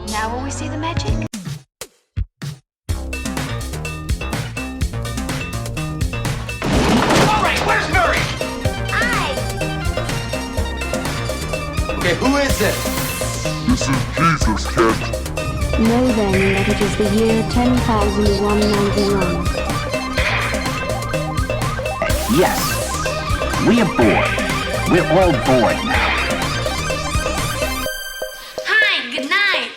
Now will we see the magic? All right, where's Murray? Okay, who is it? This is Jesus, kid. Know then that it is the year 10,191. Yes, we are bored. We're all bored now. Hi, good night.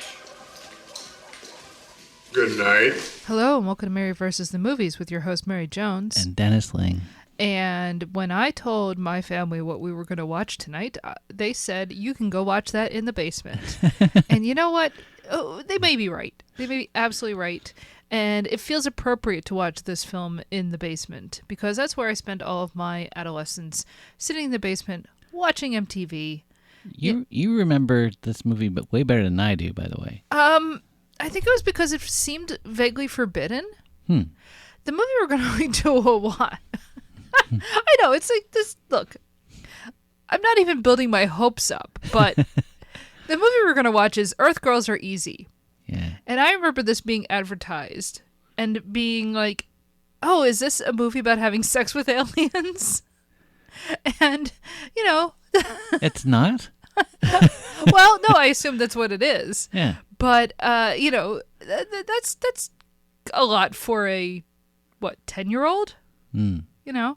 Good night. Hello and welcome to Mary vs. the Movies with your host Mary Jones. And Dennis Ling. And when I told my family what we were going to watch tonight, they said, you can go watch that in the basement. And you know what? Oh, they may be right. They may be absolutely right. And it feels appropriate to watch this film in the basement because that's where I spent all of my adolescence, sitting in the basement, watching MTV. You remember this movie but way better than I do, by the way. I think it was because it seemed vaguely forbidden. The movie we're going to watch. I know, it's like this. Look, I'm not even building my hopes up, but the movie we're going to watch is Earth Girls Are Easy. Yeah. And I remember this being advertised and being like, oh, is this a movie about having sex with aliens? And, you know. It's not? Well, no, I assume that's what it is. Yeah. But, you know, that's a lot for a, 10-year-old? You know?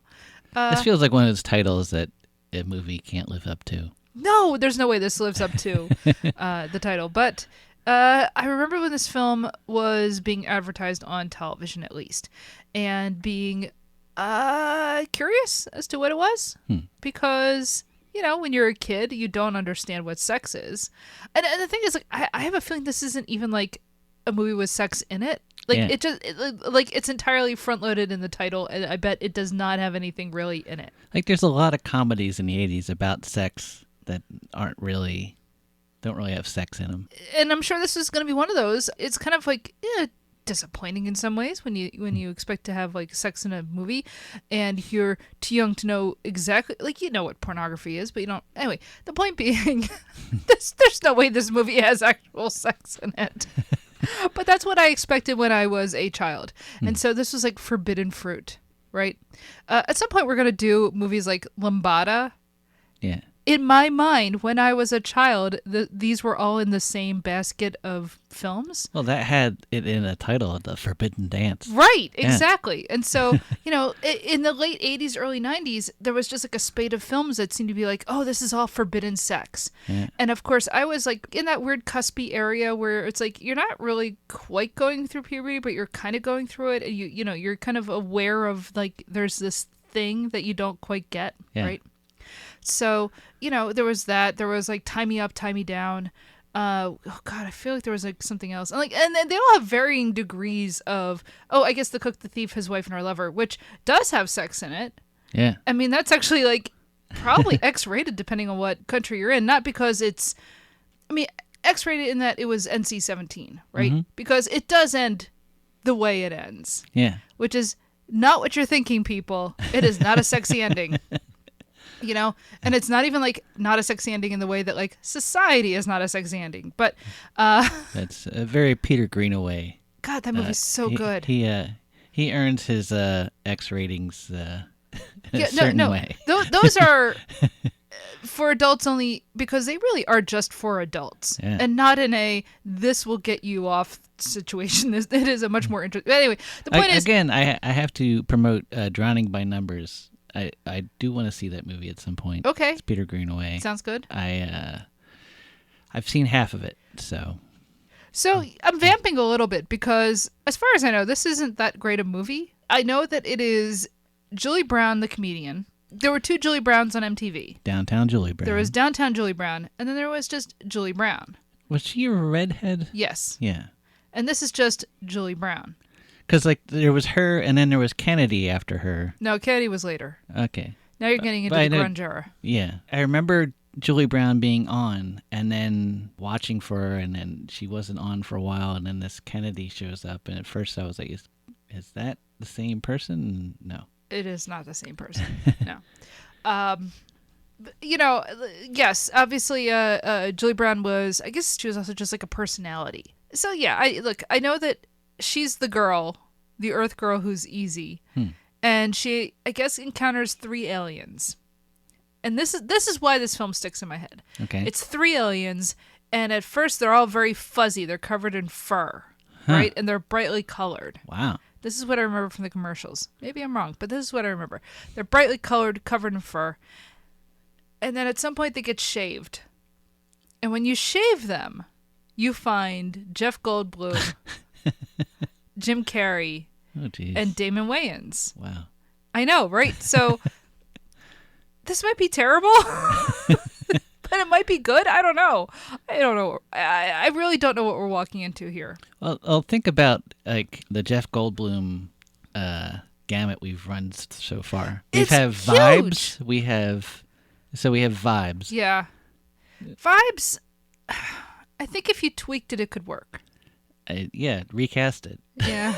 This feels like one of those titles that a movie can't live up to. No, there's no way this lives up to the title. But I remember when this film was being advertised on television, at least, and being curious as to what it was. Because, you know, when you're a kid, you don't understand what sex is. And the thing is, like, I have a feeling this isn't even like a movie with sex in it. Like, yeah. It's entirely front-loaded in the title, and I bet it does not have anything really in it. Like, there's a lot of comedies in the 80s about sex that don't really have sex in them. And I'm sure this is going to be one of those. It's kind of like disappointing in some ways when you expect to have like sex in a movie, and you're too young to know exactly. Like, you know what pornography is, but you don't. Anyway, the point being, there's no way this movie has actual sex in it. But that's what I expected when I was a child. And so this was like forbidden fruit, right? At some point, we're going to do movies like Lambada. Yeah. In my mind, when I was a child, these were all in the same basket of films. Well, that had it in a title, The Forbidden Dance. Right, exactly. Yeah. And so, you know, in the late 80s, early 90s, there was just like a spate of films that seemed to be like, oh, this is all forbidden sex. Yeah. And of course, I was like in that weird cuspy area where it's like you're not really quite going through puberty, but you're kind of going through it. And you know, you're kind of aware of like there's this thing that you don't quite get, right? So, you know, there was that. There was like Tie Me Up, Tie Me Down. Oh God, I feel like there was like something else. And then they all have varying degrees of. Oh, I guess The Cook, the Thief, His Wife, and Her Lover, which does have sex in it. Yeah. I mean, that's actually like probably X-rated depending on what country you're in. Not because it's. I mean, X-rated in that it was NC-17, right? Mm-hmm. Because it does end the way it ends. Yeah. Which is not what you're thinking, people. It is not a sexy ending. You know, and it's not even like not a sexy ending in the way that like Society is not a sexy ending, but that's a very Peter Greenaway. God, that movie's so good. He earns his X ratings in a certain way. Those are for adults only because they really are just for adults and not in a this will get you off situation. It is a much more interesting. Anyway, the point is again, I have to promote Drowning by Numbers. I do want to see that movie at some point. Okay. It's Peter Greenaway. Sounds good. I've seen half of it, so. So I'm vamping a little bit because as far as I know, this isn't that great a movie. I know that it is Julie Brown, the comedian. There were two Julie Browns on MTV. Downtown Julie Brown. There was Downtown Julie Brown, and then there was just Julie Brown. Was she a redhead? Yes. Yeah. And this is just Julie Brown. Because, like, there was her, and then there was Kennedy after her. No, Kennedy was later. Okay. Now you're getting into the grunge era. Yeah. I remember Julie Brown being on, and then watching for her, and then she wasn't on for a while, and then this Kennedy shows up, and at first I was like, is that the same person? No. It is not the same person. No. Yes, obviously, Julie Brown was. I guess she was also just like a personality. So yeah, I know that she's the girl, the Earth girl who's easy, and she, I guess, encounters 3 aliens, and this is why this film sticks in my head. Okay. It's 3 aliens, and at first they're all very fuzzy. They're covered in fur, right, and they're brightly colored. Wow. This is what I remember from the commercials. Maybe I'm wrong, but this is what I remember. They're brightly colored, covered in fur. And then at some point they get shaved. And when you shave them, you find Jeff Goldblum, Jim Carrey, and Damon Wayans. Wow. I know, right? So this might be terrible, but it might be good. I don't know. I really don't know what we're walking into here. Well, think about like the Jeff Goldblum gamut we've run so far. We have vibes. We have vibes. Yeah. Vibes, I think if you tweaked it, it could work. Recast it. Yeah.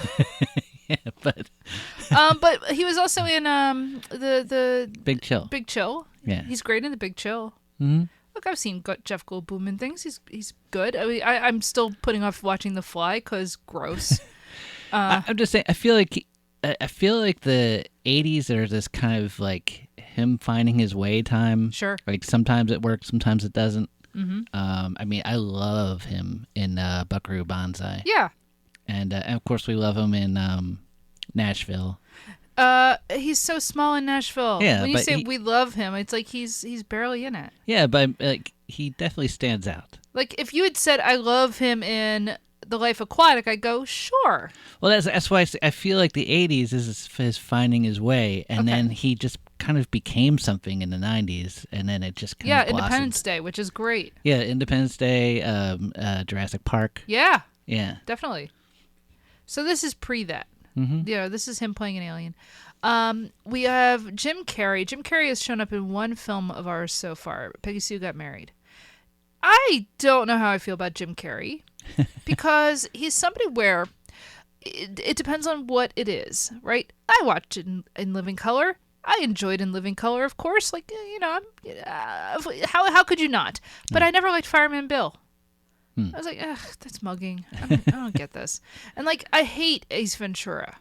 Yeah, but he was also in the Big Chill. Big Chill. Yeah. He's great in the Big Chill. Mm-hmm. Look, I've seen Jeff Goldblum in things. He's good. I mean, I'm still putting off watching The Fly because gross. I'm just saying. I feel like the '80s are this kind of like him finding his way time. Sure. Like sometimes it works, sometimes it doesn't. Mm-hmm. I mean, I love him in Buckaroo Banzai. Yeah. And of course, we love him in Nashville. He's so small in Nashville. Yeah, when you but say we love him, it's like he's barely in it. Yeah, but like he definitely stands out. Like if you had said I love him in The Life Aquatic, I'd go sure. Well, that's why I feel like the '80s is his finding his way, and then he just kind of became something in the '90s, and then it just kind of blossomed. Independence Day, which is great. Yeah, Independence Day, Jurassic Park. Yeah, definitely. So this is pre that. Mm-hmm. Yeah, this is him playing an alien. We have Jim Carrey. Jim Carrey has shown up in one film of ours so far. Peggy Sue Got Married. I don't know how I feel about Jim Carrey because he's somebody where it depends on what it is, right? I watched it in Living Color. I enjoyed In Living Color, of course. Like, how could you not? But I never liked Fireman Bill. I was like, ugh, that's mugging. I don't get this. And like, I hate Ace Ventura.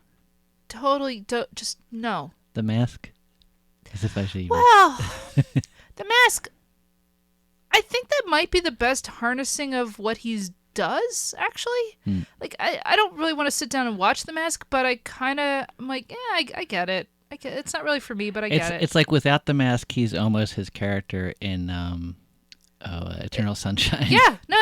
Totally, just no. The Mask? As if I should even... Well, The Mask, I think that might be the best harnessing of what he does, actually. Like, I don't really want to sit down and watch The Mask, but I'm like, yeah, I get it. It's not really for me, but I get it. It's like without The Mask, he's almost his character in... Eternal Sunshine. Yeah, no.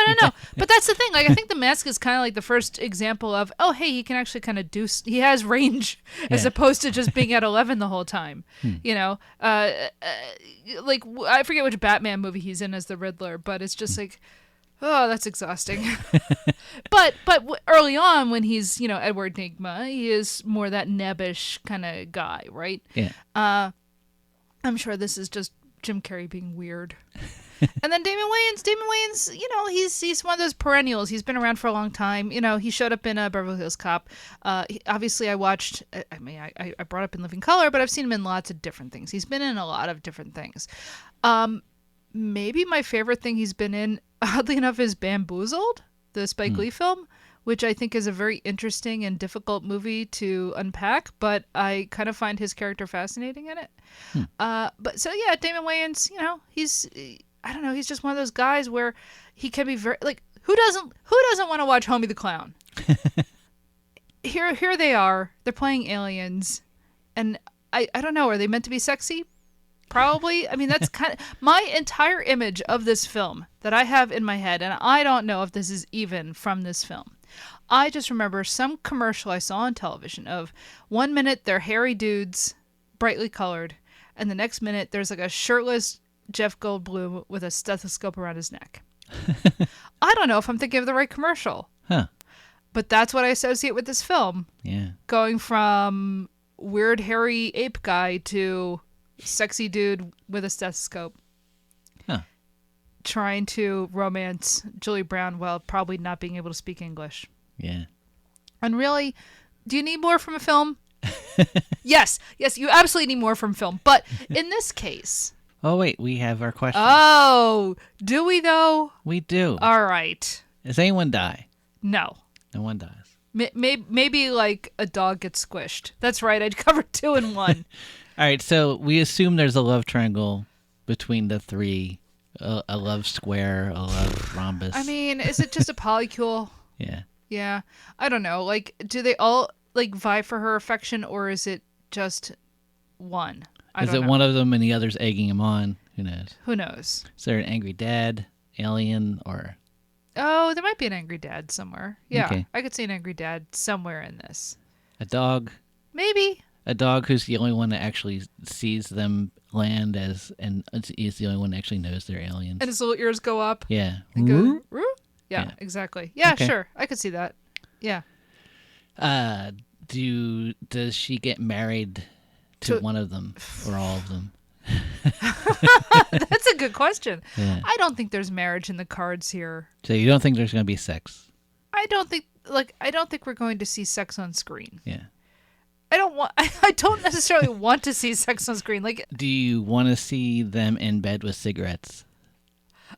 But that's the thing. Like, I think The Mask is kind of like the first example of, oh, hey, he can actually kind of do. He has range as opposed to just being at 11 the whole time. You know, like I forget which Batman movie he's in as the Riddler, but it's just like, oh, that's exhausting. but early on when he's Edward Nygma, he is more that nebbish kind of guy, right? Yeah. I'm sure this is just Jim Carrey being weird. And then Damon Wayans, he's one of those perennials. He's been around for a long time. He showed up in Beverly Hills Cop. Obviously, I watched, I brought up In Living Color, but I've seen him in lots of different things. He's been in a lot of different things. Maybe my favorite thing he's been in, oddly enough, is Bamboozled, the Spike Lee film, which I think is a very interesting and difficult movie to unpack, but I kind of find his character fascinating in it. But so yeah, Damon Wayans, he's... I don't know. He's just one of those guys where he can be very like who doesn't want to watch Homie the Clown? Here they are. They're playing aliens, and I don't know. Are they meant to be sexy? Probably. I mean, that's kind of my entire image of this film that I have in my head, and I don't know if this is even from this film. I just remember some commercial I saw on television of 1 minute they're hairy dudes, brightly colored, and the next minute there's like a shirtless Jeff Goldblum with a stethoscope around his neck. I don't know if I'm thinking of the right commercial. Huh. But that's what I associate with this film. Yeah. Going from weird hairy ape guy to sexy dude with a stethoscope. Huh. Trying to romance Julie Brown while probably not being able to speak English. Yeah. And really, do you need more from a film? Yes, you absolutely need more from film. But in this case... Oh, wait, we have our question. Oh, do we though? We do. All right. Does anyone die? No. No one dies. Maybe like a dog gets squished. That's right. I'd cover 2 in 1. All right, so we assume there's a love triangle between the three. A love square, a love rhombus. I mean, is it just a polycule? Yeah. Yeah. I don't know. Like, do they all like vie for her affection, or is it just one? Is it one of them and the other's egging him on? Who knows? Who knows? Is there an angry dad, alien, or... Oh, there might be an angry dad somewhere. Yeah, Okay. I could see an angry dad somewhere in this. A dog? Maybe. A dog who's the only one that actually sees them land and is the only one that actually knows they're aliens. And his little ears go up. Yeah. And go, "Roo?" Yeah, Yeah. exactly. Yeah, Okay. sure. I could see that. Yeah. Does she get married to one of them or all of them? That's a good question. Yeah. I don't think there's marriage in the cards here. So you don't think there's going to be sex? I don't think we're going to see sex on screen. Yeah. I don't necessarily want to see sex on screen. Like, Do you want to see them in bed with cigarettes?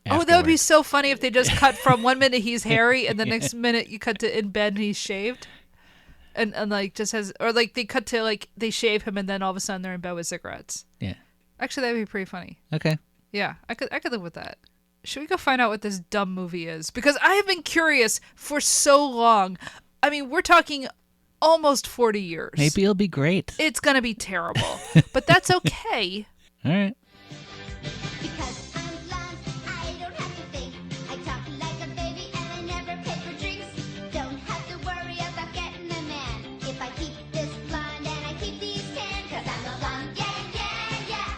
oh, that would be afterwards? so funny if they just cut from 1 minute he's hairy and the next minute you cut to in bed and he's shaved. And like just has, or like they cut to like they shave him and then all of a sudden they're in bed with cigarettes. Yeah. Actually, that'd be pretty funny. Okay. Yeah, I could live with that. Should we go find out what this dumb movie is? Because I have been curious for so long. I mean, we're talking almost 40 years. Maybe it'll be great. It's going to be terrible. But that's okay. All right. Because I'm blonde, I don't have to think. I talk like a baby and I never pay for drinks. Don't have to worry about getting a man. If I keep this blonde and I keep these tan. Cause I'm a blonde, yeah, yeah, yeah.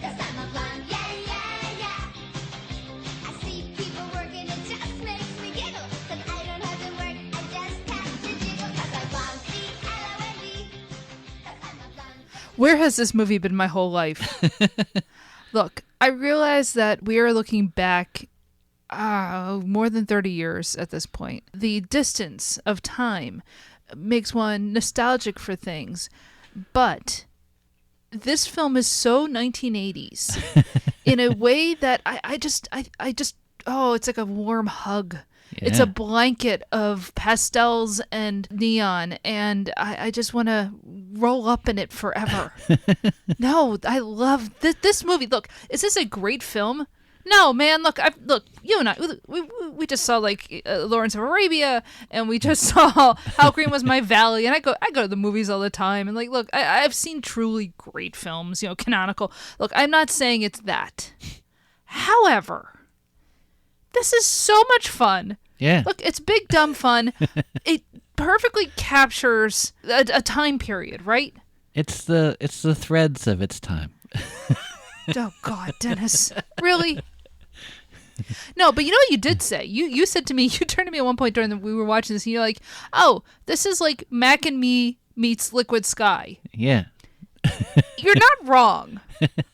Cause I'm a blonde, yeah, yeah, yeah. I see people working, it just makes me giggle. Cause I don't have to work, I just have to jiggle. Cause I'm blonde, B-L-O-N-D. Cause I'm a blonde. Where has this movie been my whole life? Look, I realize that we are looking back more than 30 years at this point. The distance of time makes one nostalgic for things, but this film is so 1980s in a way that I just oh, it's like a warm hug. It's Yeah. a blanket of pastels and neon, and I just want to roll up in it forever. No, I love this movie. Look, is this a great film? No, man. Look, you and I, we just saw like Lawrence of Arabia, and we just saw How Green Was My Valley, and I go to the movies all the time, and like, look, I've seen truly great films, canonical. Look, I'm not saying it's that. However, this is so much fun. Yeah. Look, it's big dumb fun. It perfectly captures a time period, right? It's the threads of its time. Oh God, Dennis, really? No, but you know what you did say? You said to me, you turned to me at one point during we were watching this, and you're like, "Oh, this is like Mac and Me meets Liquid Sky." Yeah. You're not wrong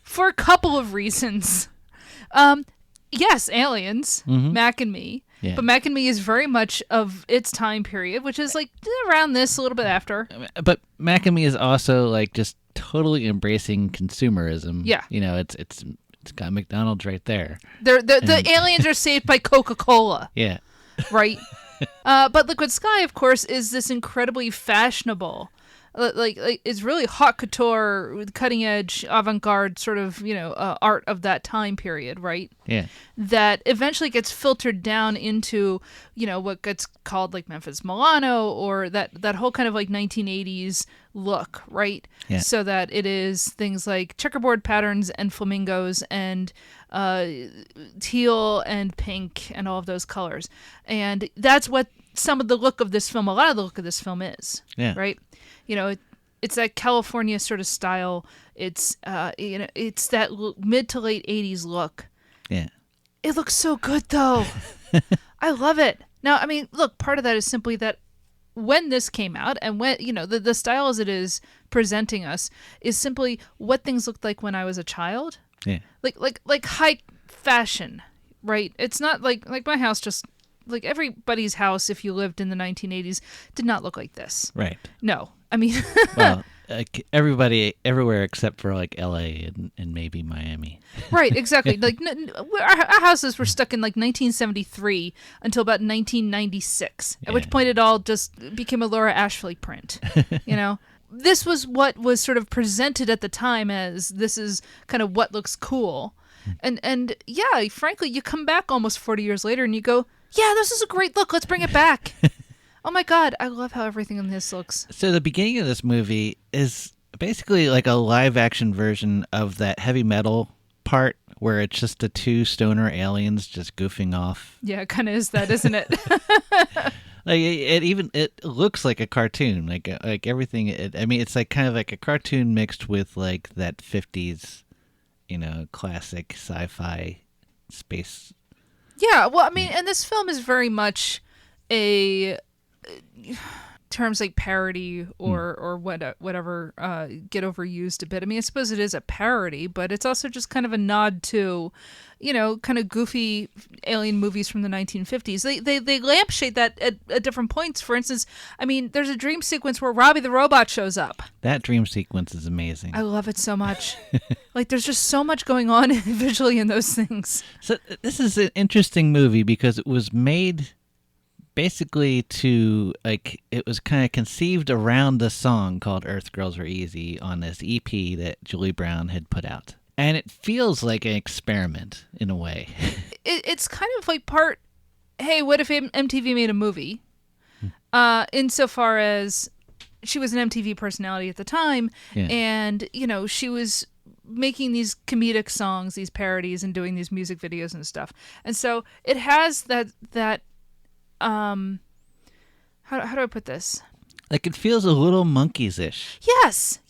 for a couple of reasons. Yes, aliens, Mac and Me. Yeah. But Mac and Me is very much of its time period, which is like around this, a little bit after. But Mac and Me is also like just totally embracing consumerism. Yeah. It's got McDonald's right there. The aliens are saved by Coca-Cola, Yeah. right? But Liquid Sky, of course, is this incredibly fashionable, like it's really haute couture, cutting edge, avant-garde sort of art of that time period, right? Yeah. That eventually gets filtered down into what gets called like Memphis Milano, or that whole kind of like 1980s look, right? Yeah. So that it is things like checkerboard patterns and flamingos and teal and pink and all of those colors, and that's what some of the look of this film, a lot of the look of this film is. Yeah. Right. It's that California sort of style. It's it's that mid to late 80s look. Yeah. It looks so good though. I love it. Now, I mean, look, part of that is simply that when this came out, and when the style as it is presenting us is simply what things looked like when I was a child. Yeah. Like high fashion, right? It's not like my house, just like everybody's house if you lived in the 1980s did not look like this. Right. No. I mean, Well, like everybody everywhere except for like L.A. and maybe Miami. Right, exactly. Like our houses were stuck in like 1973 until about 1996, at which point it all just became a Laura Ashley print. You know, this was what was sort of presented at the time as this is kind of what looks cool, and yeah, frankly, you come back almost 40 years later and you go, yeah, this is a great look. Let's bring it back. Oh my God, I love how everything in this looks. So the beginning of this movie is basically like a live action version of that heavy metal part where it's just the two stoner aliens just goofing off. Yeah, it kind of is that, isn't it? Like it looks like a cartoon, like everything. I mean, it's like kind of like a cartoon mixed with like that 50s, classic sci-fi space. Yeah, well, I mean, and this film is very much a terms like parody or whatever get overused a bit. I mean, I suppose it is a parody, but it's also just kind of a nod to, kind of goofy alien movies from the 1950s. They lampshade that at different points. For instance, I mean, there's a dream sequence where Robbie the robot shows up. That dream sequence is amazing. I love it so much. Like, there's just so much going on visually in those things. So this is an interesting movie because it was made basically to, like, it was kind of conceived around the song called Earth Girls Are Easy on this EP that Julie Brown had put out. And it feels like an experiment in a way. It's kind of like part, hey, what if MTV made a movie? Insofar as she was an MTV personality at the time, and, she was making these comedic songs, these parodies, and doing these music videos and stuff. And so it has that how do I put this? Like, it feels a little Monkeys-ish. Yes.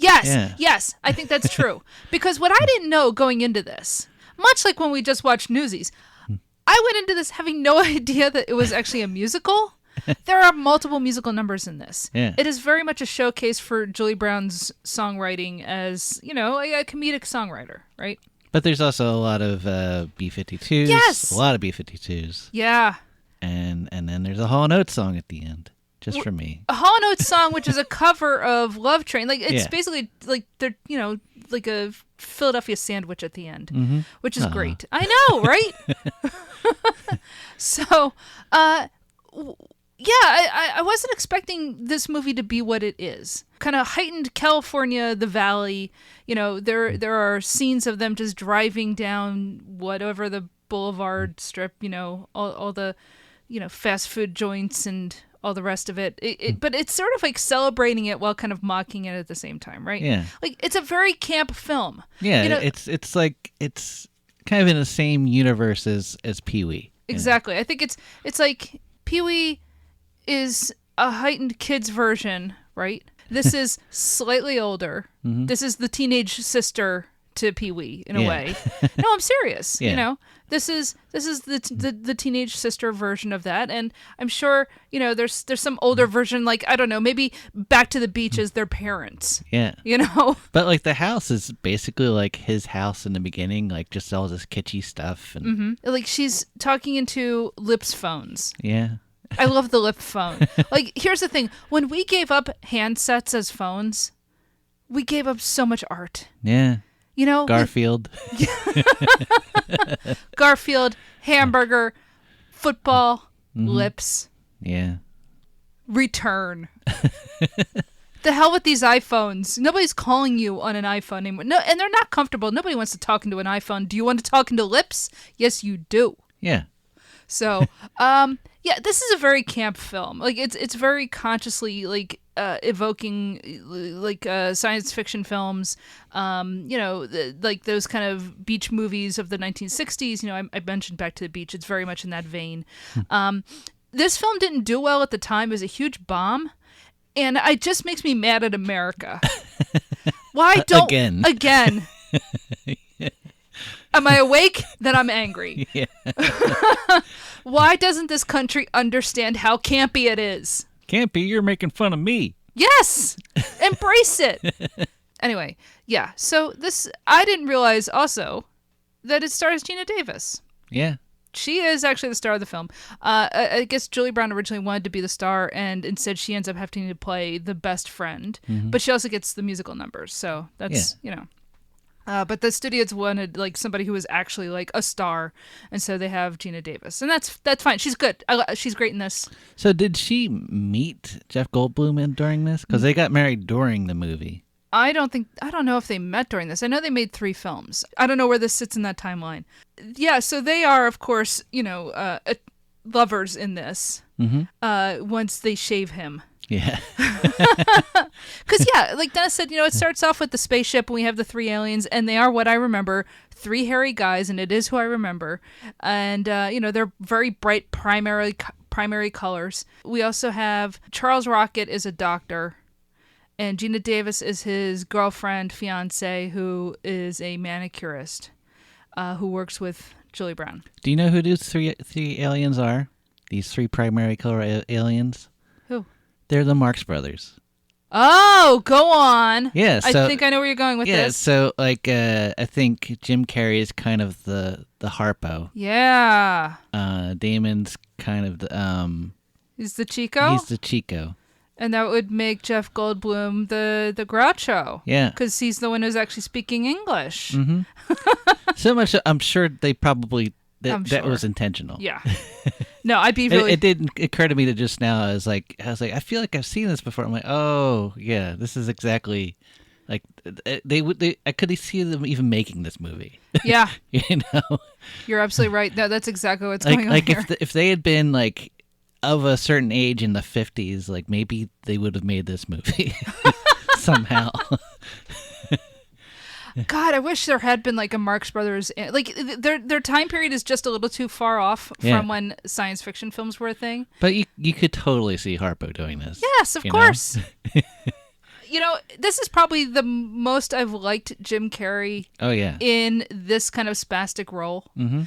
I think that's true. Because what I didn't know going into this, much like when we just watched Newsies, I went into this having no idea that it was actually a musical. There are multiple musical numbers in this. Yeah. It is very much a showcase for Julie Brown's songwriting as, a comedic songwriter, right? But there's also a lot of B-52s. Yes. A lot of B-52s. Yeah. And then there's a Hall & Oates song at the end, just for me. A Hall & Oates song, which is a cover of Love Train. Like, it's basically like they're, like a Philadelphia sandwich at the end, which is great. I know, right? So, I wasn't expecting this movie to be what it is. Kind of heightened California, the valley. There are scenes of them just driving down whatever the boulevard strip, all the, fast food joints and all the rest of it. But it's sort of like celebrating it while kind of mocking it at the same time, right? Yeah. Like, it's a very camp film. Yeah, it's like, it's kind of in the same universe as Pee-wee. Exactly. I think it's like Pee-wee is a heightened kids version, right? This is slightly older. Mm-hmm. This is the teenage sister to Pee-wee in a way. No, I'm serious. This is the teenage sister version of that, and I'm sure there's some older version, like, I don't know, maybe Back to the Beach is their parents. Yeah. But like the house is basically like his house in the beginning, like just all this kitschy stuff and like she's talking into Lips phones. Yeah. I love the lip phone. Like, here's the thing: when we gave up handsets as phones, we gave up so much art. Yeah. Garfield. Garfield, hamburger, football, lips. Yeah. Return. The hell with these iPhones. Nobody's calling you on an iPhone anymore. No, and they're not comfortable. Nobody wants to talk into an iPhone. Do you want to talk into lips? Yes, you do. Yeah. So, this is a very camp film. Like, it's very consciously, like, evoking, like, science fiction films, like those kind of beach movies of the 1960s. I mentioned Back to the Beach. It's very much in that vein. This film didn't do well at the time. It was a huge bomb. And it just makes me mad at America. Why don't... Again. Am I awake? Then I'm angry. Yeah. Why doesn't this country understand how campy it is? Campy, you're making fun of me. Yes! Embrace it! Anyway, so this... I didn't realize also that it stars Geena Davis. Yeah. She is actually the star of the film. I guess Julie Brown originally wanted to be the star, and instead she ends up having to play the best friend. But she also gets the musical numbers, so that's but the studios wanted like somebody who was actually like a star, and so they have Geena Davis, and that's fine. She's good. She's great in this. So did she meet Jeff Goldblum during this? Because they got married during the movie. I don't know if they met during this. I know they made 3 films. I don't know where this sits in that timeline. Yeah, so they are, of course, lovers in this. Once they shave him. Yeah. Because, like Dennis said, it starts off with the spaceship and we have the 3 aliens, and they are what I remember, 3 hairy guys, and it is who I remember. And, they're very bright primary colors. We also have Charles Rocket is a doctor, and Geena Davis is his girlfriend, fiance, who is a manicurist, who works with Julie Brown. Do you know who these three aliens are? These 3 primary color aliens? Who? They're the Marx Brothers. Oh, go on. Yeah, so, I think I know where you're going with this. Yeah, so like I think Jim Carrey is kind of the Harpo. Yeah. Damon's kind of the He's the Chico? He's the Chico. And that would make Jeff Goldblum the Groucho. Yeah. Because he's the one who's actually speaking English. So much, I'm sure they probably, that was intentional. Yeah. No, I'd be really... It didn't occur to me to just now. I was like, I feel like I've seen this before. I'm like, oh, yeah, this is exactly... Like, I could see them even making this movie. Yeah. You're absolutely right. No, that's exactly what's going on here. If they had been, like, of a certain age in the 50s, like, maybe they would have made this movie somehow. God, I wish there had been like a Marx Brothers. Like their time period is just a little too far off from when science fiction films were a thing. But you could totally see Harpo doing this. Yes, of course. This is probably the most I've liked Jim Carrey. Oh yeah. In this kind of spastic role. Mm-hmm.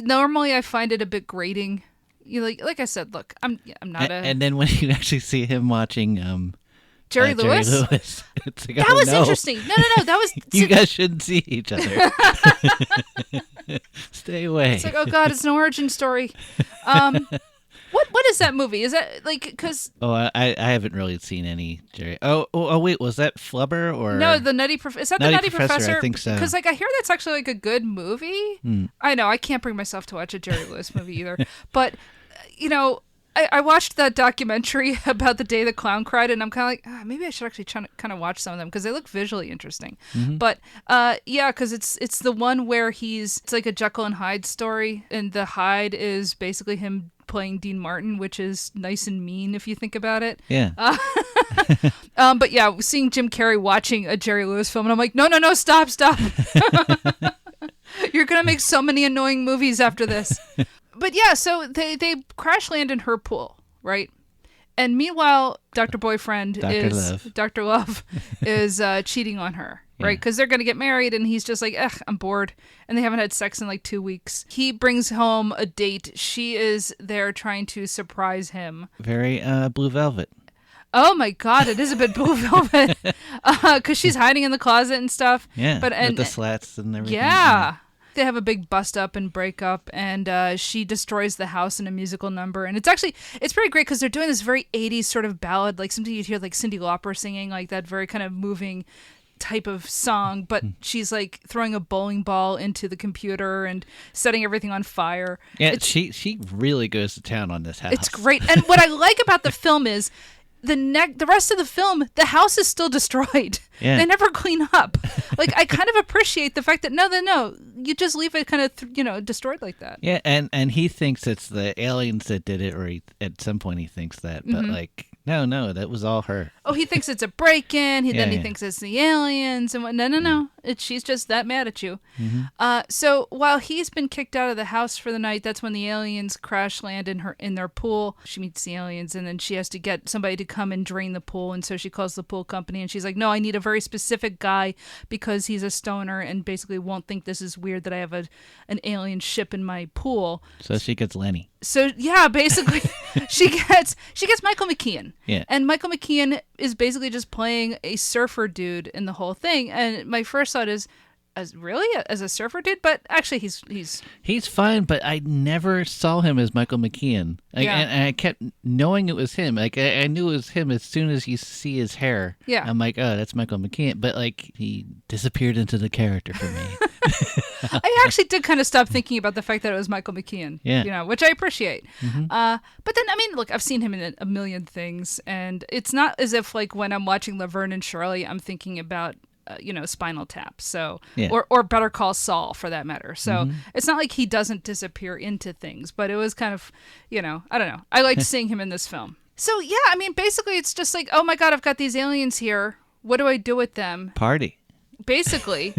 Normally, I find it a bit grating. Like I said, look, I'm not And then when you actually see him watching Jerry Lewis. It's like, that was interesting. No. That was you guys shouldn't see each other. Stay away. It's like, oh God, it's an origin story. What is that movie? Is that like because? Oh, I haven't really seen any Jerry. Oh wait, was that Flubber or no? The Nutty Professor. Is that the Nutty Professor? I think so. Because like I hear that's actually like a good movie. I know I can't bring myself to watch a Jerry Lewis movie either, but I watched that documentary about the day the clown cried, and I'm kind of like, maybe I should actually kind of watch some of them because they look visually interesting. Mm-hmm. But because it's the one where it's like a Jekyll and Hyde story, and the Hyde is basically him playing Dean Martin, which is nice and mean if you think about it. Yeah. But yeah, seeing Jim Carrey watching a Jerry Lewis film, and I'm like, no, stop. You're gonna make so many annoying movies after this. But yeah, so they crash land in her pool, right? And meanwhile, Dr. Love is cheating on her, right? Because they're going to get married, and he's just like, I'm bored. And they haven't had sex in like 2 weeks. He brings home a date. She is there trying to surprise him. Very Blue Velvet. Oh my God, it is a bit Blue Velvet. Because she's hiding in the closet and stuff. Yeah, with the slats and everything. Yeah. They have a big bust up and break up, and she destroys the house in a musical number. And it's pretty great because they're doing this very 80s sort of ballad, like something you'd hear like Cyndi Lauper singing, like that very kind of moving type of song. But she's like throwing a bowling ball into the computer and setting everything on fire. Yeah, she really goes to town on this house. It's great. And what I like about the film is the rest of the film, the house is still destroyed. Yeah. They never clean up. Like, I kind of appreciate the fact that no, you just leave it kind of destroyed like that. Yeah, and he thinks it's the aliens that did it, or at some point he thinks that, but like, no, that was all her. Oh, he thinks it's a break-in. He thinks it's the aliens and what? No. She's just that mad at you. Mm-hmm. So while he's been kicked out of the house for the night, that's when the aliens crash land in their pool. She meets the aliens, and then she has to get somebody to come and drain the pool. And so she calls the pool company, and she's like, "No, I need a very specific guy because he's a stoner and basically won't think this is weird that I have an alien ship in my pool." So she gets Lenny. So yeah, basically she gets Michael McKean. Yeah. And Michael McKean is basically just playing a surfer dude in the whole thing. And my first thought is, as a surfer dude, but actually He's fine, but I never saw him as Michael McKean. And I kept knowing it was him. Like I knew it was him as soon as you see his hair. Yeah. I'm like, oh, that's Michael McKean. But like he disappeared into the character for me. I actually did kind of stop thinking about the fact that it was Michael McKean. Yeah. Which I appreciate. But then, I mean, look, I've seen him in a million things, and it's not as if like when I'm watching Laverne and Charley, I'm thinking about Spinal Tap, so or Better Call Saul for that matter. So it's not like he doesn't disappear into things, but it was kind of, I don't know. I liked seeing him in this film. So yeah, I mean, basically it's just like, oh my God, I've got these aliens here. What do I do with them? Party. Basically,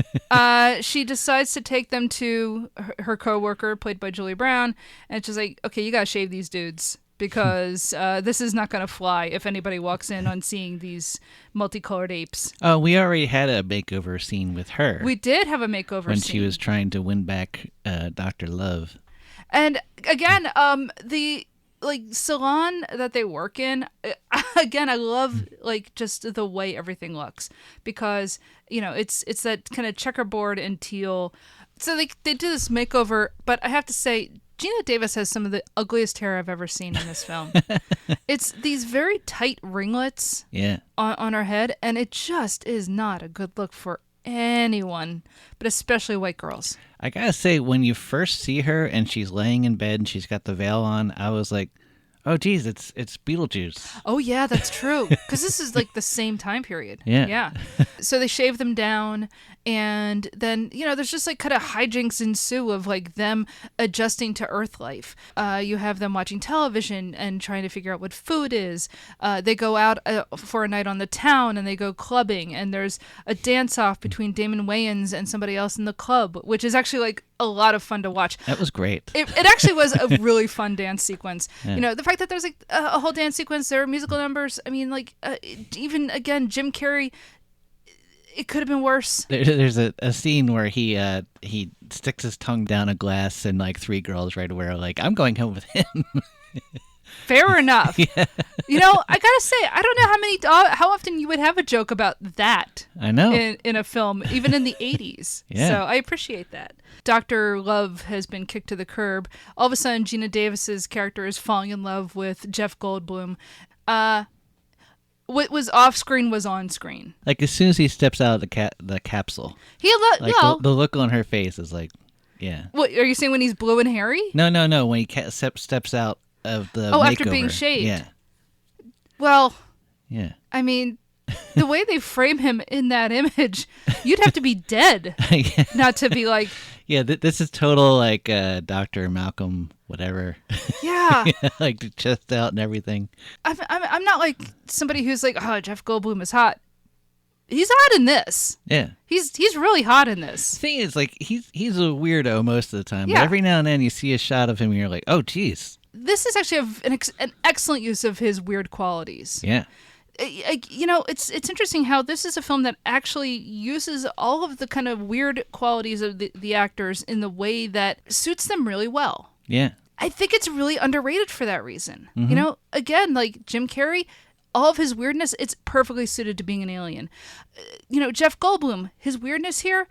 she decides to take them to her coworker, played by Julie Brown, and she's like, okay, you gotta shave these dudes, because this is not going to fly if anybody walks in on seeing these multicolored apes. Oh, we already had a makeover scene with her. We did have a makeover when scene. she was trying to win back Dr. Love. And again, the salon that they work in, again, I love just the way everything looks, because it's that kind of checkerboard and teal. So they do this makeover, but I have to say, Geena Davis has some of the ugliest hair I've ever seen in this film. It's these very tight ringlets on her head, and it just is not a good look for anyone, but especially white girls. I gotta say, when you first see her and she's laying in bed and she's got the veil on, I was like, oh, geez, it's Beetlejuice. Oh, yeah, that's true. Because this is like the same time period. Yeah. So they shave them down, and then, there's just like kind of hijinks ensue of like them adjusting to Earth life. You have them watching television and trying to figure out what food is. They go out for a night on the town, and they go clubbing, and there's a dance-off between Damon Wayans and somebody else in the club, which is actually like a lot of fun to watch. That was great. It actually was a really fun dance sequence. Yeah. The fact that there's like a whole dance sequence, there are musical numbers. I mean, even again, Jim Carrey, it could have been worse. There's a scene where he sticks his tongue down a glass, and like three girls right away are like, I'm going home with him. Fair enough. Yeah. I gotta say, I don't know how often you would have a joke about that. I know. In a film, even in the 80s. Yeah. So I appreciate that. Dr. Love has been kicked to the curb. All of a sudden, Geena Davis's character is falling in love with Jeff Goldblum. What was off screen was on screen. Like as soon as he steps out of the capsule, the look on her face is like, yeah. What are you saying, when he's blue and hairy? No. When he steps out of the makeover. After being shaved. Yeah. Well. Yeah. I mean, the way they frame him in that image, you'd have to be dead not to be like. Yeah, this is total like Dr. Malcolm, whatever. Yeah. Like the chest out and everything. I'm not like somebody who's like, oh, Jeff Goldblum is hot. He's hot in this. Yeah. He's really hot in this. The thing is, like, he's a weirdo most of the time. Yeah. But every now and then you see a shot of him and you're like, oh, geez. This is actually an excellent use of his weird qualities. Yeah. It's interesting how this is a film that actually uses all of the kind of weird qualities of the actors in the way that suits them really well. Yeah. I think it's really underrated for that reason. Mm-hmm. Again, like Jim Carrey, all of his weirdness, it's perfectly suited to being an alien. Jeff Goldblum, his weirdness here,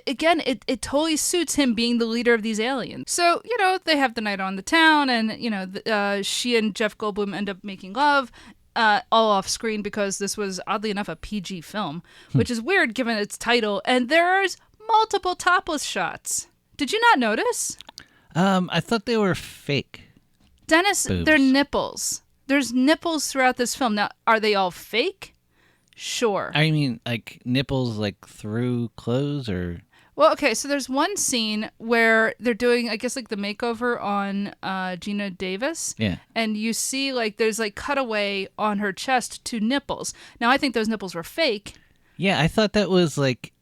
again, it totally suits him being the leader of these aliens. So, they have the night on the town, and, she and Jeff Goldblum end up making love. All off screen, because this was oddly enough a PG film, which is weird given its title. And there's multiple topless shots. Did you not notice? I thought they were fake. Dennis, boobs. They're nipples. There's nipples throughout this film. Now, are they all fake? Sure. I mean, like nipples like through clothes or. Well, okay, so there's one scene where they're doing, I guess, like the makeover on Geena Davis. Yeah. And you see, like, there's, like, cutaway on her chest to nipples. Now, I think those nipples were fake. Yeah, I thought that was, like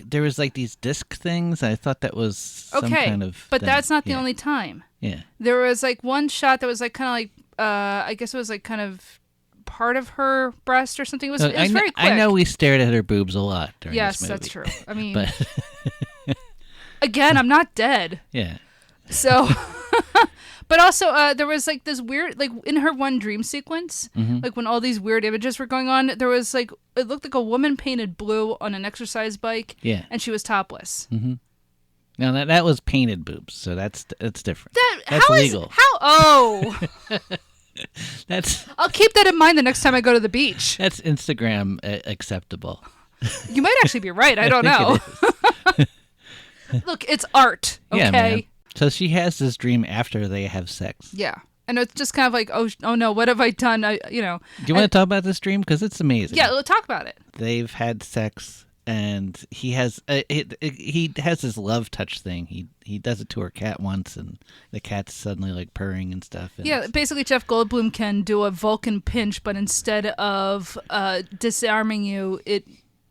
there was, like, these disc things. I thought that was some kind of but thing. That's not the only time. Yeah. There was, like, one shot that was, like, kind of like, I guess it was, like, kind of part of her breast or something. It was very quick. I know we stared at her boobs a lot during this movie. Yes, that's true. I mean, but again, I'm not dead. Yeah. So, But also, there was like this weird, like in her one dream sequence, like when all these weird images were going on, there was like, it looked like a woman painted blue on an exercise bike. Yeah. And she was topless. Now that was painted boobs, so that's different. That's how legal. That's I'll keep that in mind the next time I go to the beach. that's Instagram acceptable. You might actually be right. I don't know. Look, it's art. Okay. Yeah, man. So she has this dream after they have sex. Yeah. And it's just kind of like, oh no, what have I done? Do you want to talk about this dream? Because it's amazing. Yeah, let's talk about it. They've had sex, and he has he has this love touch thing. He does it to her cat once, and the cat's suddenly like purring and stuff. And Yeah, basically Jeff Goldblum can do a Vulcan pinch, but instead of disarming you, it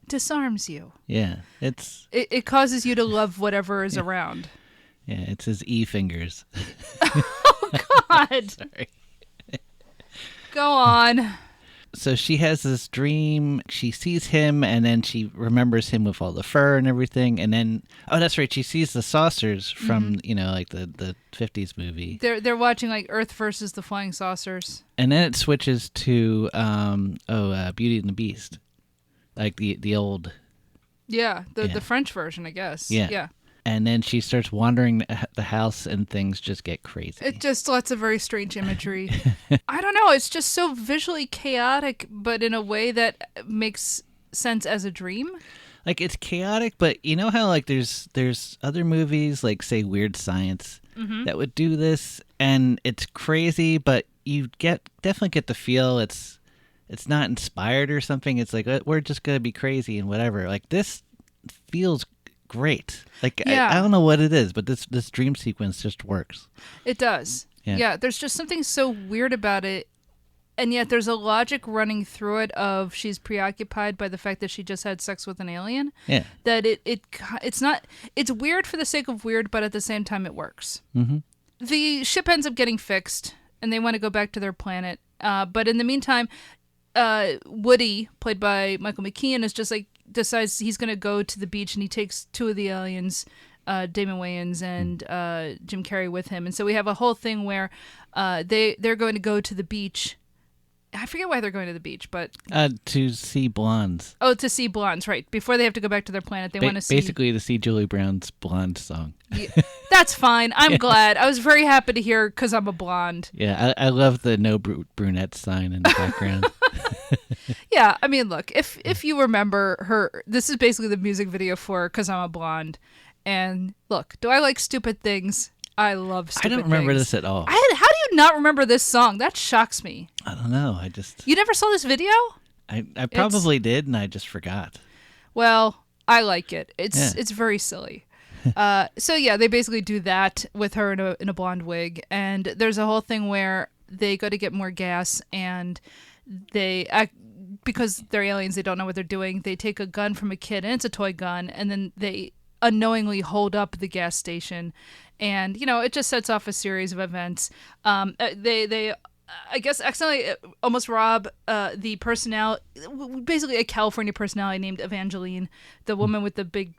disarms you. Yeah, It causes you to love whatever is around. Yeah, it's his fingers. God. Sorry. Go on. So she has this dream. She sees him, and then she remembers him with all the fur and everything. And then, oh, that's right. She sees the saucers from like the 50s movie. They're watching like Earth versus the Flying Saucers. And then it switches to Beauty and the Beast, like the old. Yeah, the French version, I guess. Yeah. And then she starts wandering the house, and things just get crazy. It just lots of very strange imagery. I don't know. It's just so visually chaotic, but in a way that makes sense as a dream. Like, it's chaotic, but you know how like there's other movies, like say Weird Science, that would do this, and it's crazy, but you definitely get the feel it's not inspired or something. It's like we're just gonna be crazy and whatever. Like, this feels great. Like, yeah. I don't know what it is, but this dream sequence just works. It does. Yeah, there's just something so weird about it, and yet there's a logic running through it of she's preoccupied by the fact that she just had sex with an alien. Yeah. That it's weird for the sake of weird, but at the same time it works. The ship ends up getting fixed, and they want to go back to their planet. But in the meantime, Woody, played by Michael McKean, is just like decides he's going to go to the beach, and he takes two of the aliens, Damon Wayans and Jim Carrey, with him. And so we have a whole thing where they're going to go to the beach. I forget why they're going to the beach, but to see blondes. Oh, to see blondes, right? Before they have to go back to their planet, they want to see basically to see Julie Brown's blonde song. Yeah, that's fine. I'm glad. I was very happy to hear "'Cause I'm a Blonde." Yeah, I love the no brunette sign in the background. Yeah, I mean, look, if you remember her, this is basically the music video for "'Cause I'm a Blonde." And look, do I like stupid things? I love stupid things. I don't remember this at all. How do you not remember this song? That shocks me. I don't know. You never saw this video? I probably did, and I just forgot. Well, I like it. It's very silly. So yeah, they basically do that with her in a blonde wig, and there's a whole thing where they go to get more gas, and they because they're aliens, they don't know what they're doing. They take a gun from a kid, and it's a toy gun, and then they unknowingly hold up the gas station, and it just sets off a series of events. They I guess accidentally almost rob basically a California personality named Evangeline, the woman with the big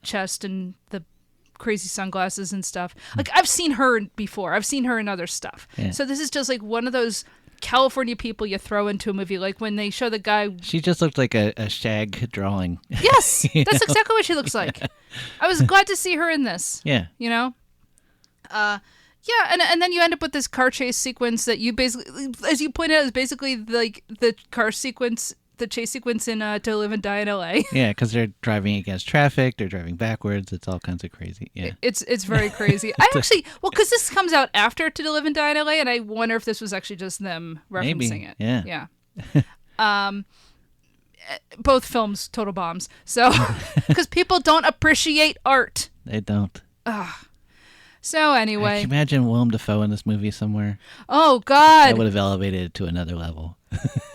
chest and the crazy sunglasses and stuff. Like, I've seen her before. I've seen her in other stuff. Yeah. So this is just like one of those California people you throw into a movie, like when they show the guy. She just looked like a shag drawing. Yes, that's exactly what she looks like. I was glad to see her in this. Yeah. Yeah, and then you end up with this car chase sequence that you basically, as you pointed out, is basically like the chase sequence in To Live and Die in L.A. Yeah, because they're driving against traffic, they're driving backwards, it's all kinds of crazy. Yeah, it's very crazy. I actually, because this comes out after To Live and Die in L.A., and I wonder if this was actually just them referencing it. Yeah. Both films, total bombs. So, because people don't appreciate art. They don't. So anyway. Can you imagine Willem Dafoe in this movie somewhere? Oh, God. That would have elevated it to another level.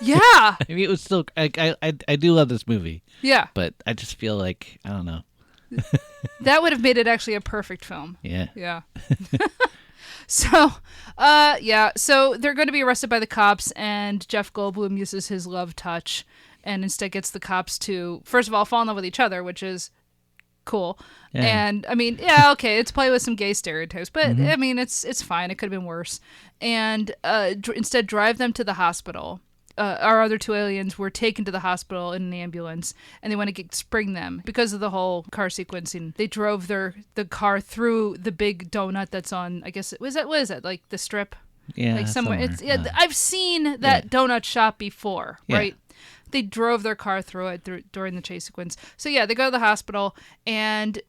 Yeah. I mean, it was still, I do love this movie. Yeah. But I just feel like, I don't know. That would have made it actually a perfect film. Yeah. Yeah. So they're going to be arrested by the cops, and Jeff Goldblum uses his love touch and instead gets the cops to, first of all, fall in love with each other, which is cool. Yeah. And I mean, yeah, okay, it's playing with some gay stereotypes, but I mean, it's fine. It could have been worse. And instead, drive them to the hospital. Our other two aliens were taken to the hospital in an ambulance, and they want to spring them because of the whole car sequencing. They drove the car through the big donut that's on. I guess what is that like the strip? Yeah, Like somewhere. It's I've seen that donut shop before, right? They drove their car through it during the chase sequence. So yeah, they go to the hospital, and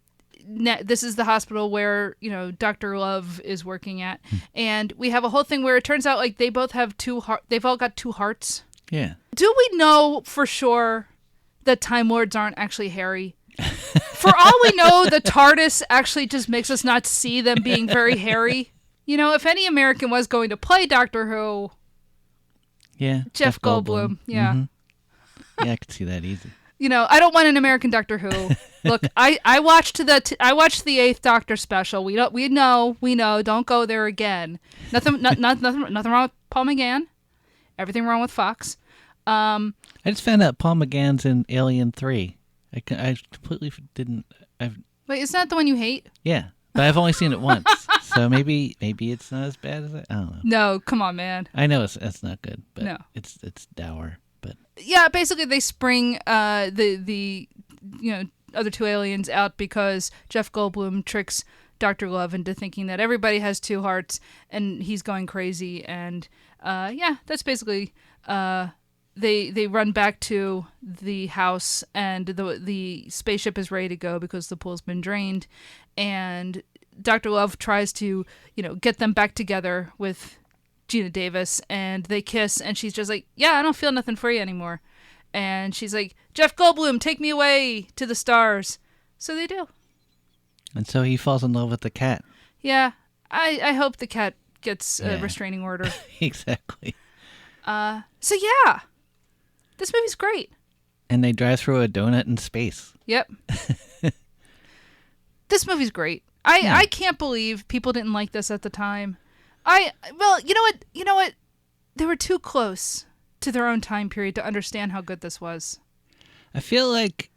this is the hospital where Dr. Love is working at, and we have a whole thing where it turns out like they both have they've all got two hearts. Yeah. Do we know for sure that Time Lords aren't actually hairy? For all we know, the TARDIS actually just makes us not see them being very hairy. If any American was going to play Doctor Who, Jeff Goldblum. Yeah. Mm-hmm. Yeah, I could see that easy. I don't want an American Doctor Who. Look, I watched the 8th Doctor special. We know. Don't go there again. Nothing wrong with Paul McGann. Everything wrong with Fox. I just found out Paul McGann's in Alien 3. I completely didn't. Wait, isn't that the one you hate? Yeah, but I've only seen it once, so maybe it's not as bad as I don't know. No, come on, man. I know it's not good, but no. it's dour. But yeah, basically they spring the other two aliens out because Jeff Goldblum tricks Dr. Love into thinking that everybody has two hearts and he's going crazy, and that's basically they run back to the house, and the spaceship is ready to go because the pool's been drained, and Dr. Love tries to get them back together with Geena Davis, and they kiss, and she's just like, yeah, I don't feel nothing for you anymore. And she's like, Jeff Goldblum, take me away to the stars. So they do. And so he falls in love with the cat. Yeah, I hope the cat gets a restraining order. Exactly. So yeah, this movie's great. And they drive through a donut in space. Yep. This movie's great. I can't believe people didn't like this at the time. You know what? They were too close to their own time period to understand how good this was. I feel like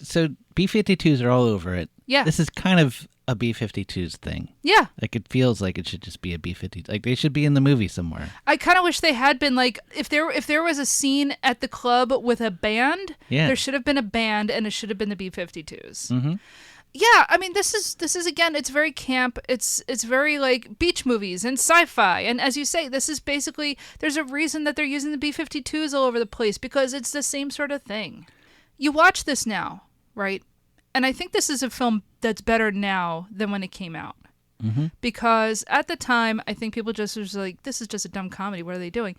so B-52s are all over it. Yeah. This is kind of a B-52s thing. Yeah. Like it feels like it should just be a B-52. Like they should be in the movie somewhere. I kind of wish they had been like if there was a scene at the club with a band, there should have been a band and it should have been the B-52s. Mm-hmm. Yeah, I mean this is again, it's very camp. It's very like beach movies and sci-fi. And as you say, this is basically there's a reason that they're using the B-52s all over the place because it's the same sort of thing. You watch this now, right? And I think this is a film that's better now than when it came out. Mm-hmm. Because at the time, I think people just was like, this is just a dumb comedy. What are they doing?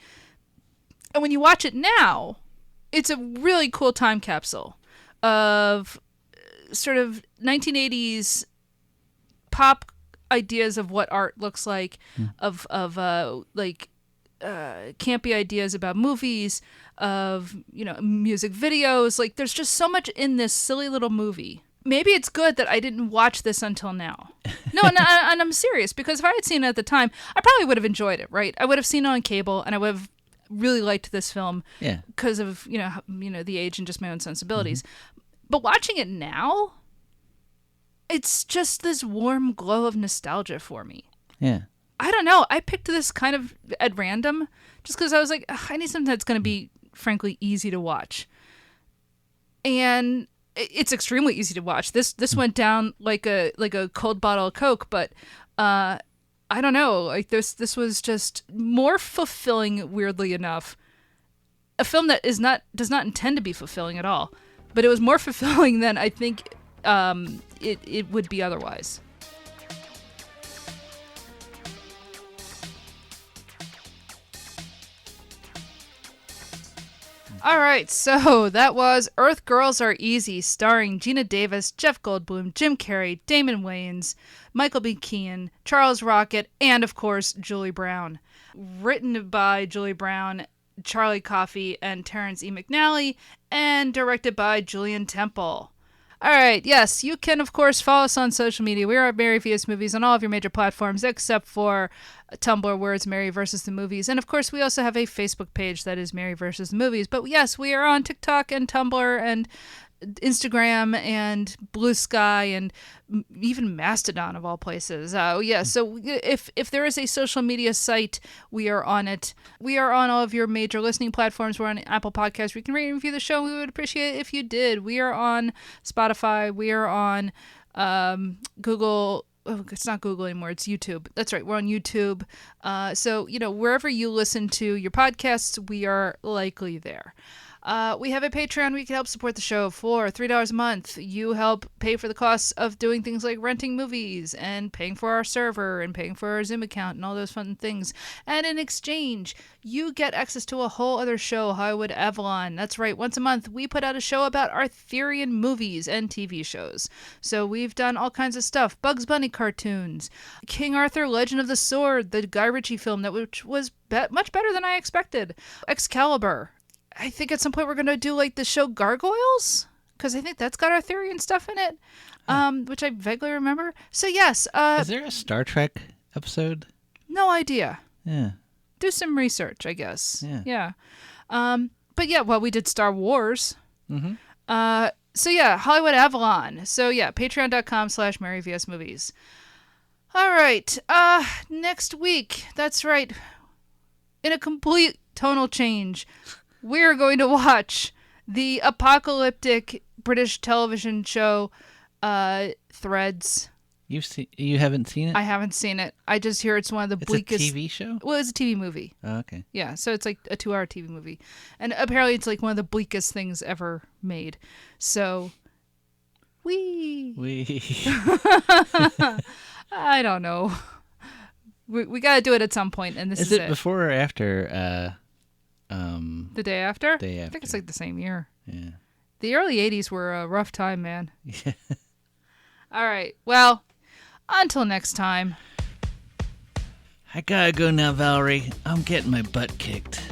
And when you watch it now, it's a really cool time capsule of sort of 1980s pop ideas of what art looks like, of campy ideas about movies, of music videos. Like there's just so much in this silly little movie. Maybe it's good that I didn't watch this until now. No, and I'm serious, because if I had seen it at the time, I probably would have enjoyed it, right? I would have seen it on cable, and I would have really liked this film because of the age and just my own sensibilities. Mm-hmm. But watching it now, it's just this warm glow of nostalgia for me. Yeah. I don't know. I picked this kind of at random just because I was like, I need something that's going to be, frankly, easy to watch. And it's extremely easy to watch. This went down like a cold bottle of Coke, but I don't know. Like this was just more fulfilling, weirdly enough. A film that does not intend to be fulfilling at all, but it was more fulfilling than I think it would be otherwise. All right, so that was Earth Girls Are Easy, starring Geena Davis, Jeff Goldblum, Jim Carrey, Damon Wayans, Michael B. Keane, Charles Rocket, and of course, Julie Brown. Written by Julie Brown, Charley, Coffey, and Terrence E. McNally, and directed by Julien Temple. All right, yes, you can, of course, follow us on social media. We are at Mary vs. Movies on all of your major platforms, except for Tumblr, where it's Mary vs. the Movies. And, of course, we also have a Facebook page that is Mary vs. the Movies. But, yes, we are on TikTok and Tumblr and Instagram and Blue Sky and even Mastodon of all places. So if there is a social media site, we are on it. We are on all of your major listening platforms. We're on Apple Podcasts. We can rate and review the show. We would appreciate it if you did. We are on Spotify. We are on Google. Oh, it's not Google anymore. It's YouTube. That's right. We're on YouTube. So, wherever you listen to your podcasts, we are likely there. We have a Patreon where you can help support the show for $3 a month. You help pay for the costs of doing things like renting movies and paying for our server and paying for our Zoom account and all those fun things. And in exchange, you get access to a whole other show, Hollywood Avalon. That's right. Once a month, we put out a show about Arthurian movies and TV shows. So we've done all kinds of stuff. Bugs Bunny cartoons, King Arthur, Legend of the Sword, the Guy Ritchie film which was much better than I expected. Excalibur. I think at some point we're going to do like the show Gargoyles, because I think that's got Arthurian stuff in it, which I vaguely remember. So yes. Is there a Star Trek episode? No idea. Yeah. Do some research, I guess. Yeah. But yeah, well, we did Star Wars. Mm-hmm. So yeah, Hollywood Avalon. So yeah, patreon.com/MaryVSMovies. All right. Next week. That's right. In a complete tonal change, we're going to watch the apocalyptic British television show Threads. You haven't seen it? I haven't seen it. I just hear it's one of the bleakest. It's a TV show? Well, it's a TV movie. Oh, okay. Yeah, so it's like a 2-hour TV movie. And apparently it's like one of the bleakest things ever made. So, we I don't know. We got to do it at some point, and this is it. Is it before or after... the day after? Day after. I think it's like the same year. Yeah. The early 80s were a rough time, man. Yeah. All right. Well, until next time. I gotta go now, Valerie. I'm getting my butt kicked.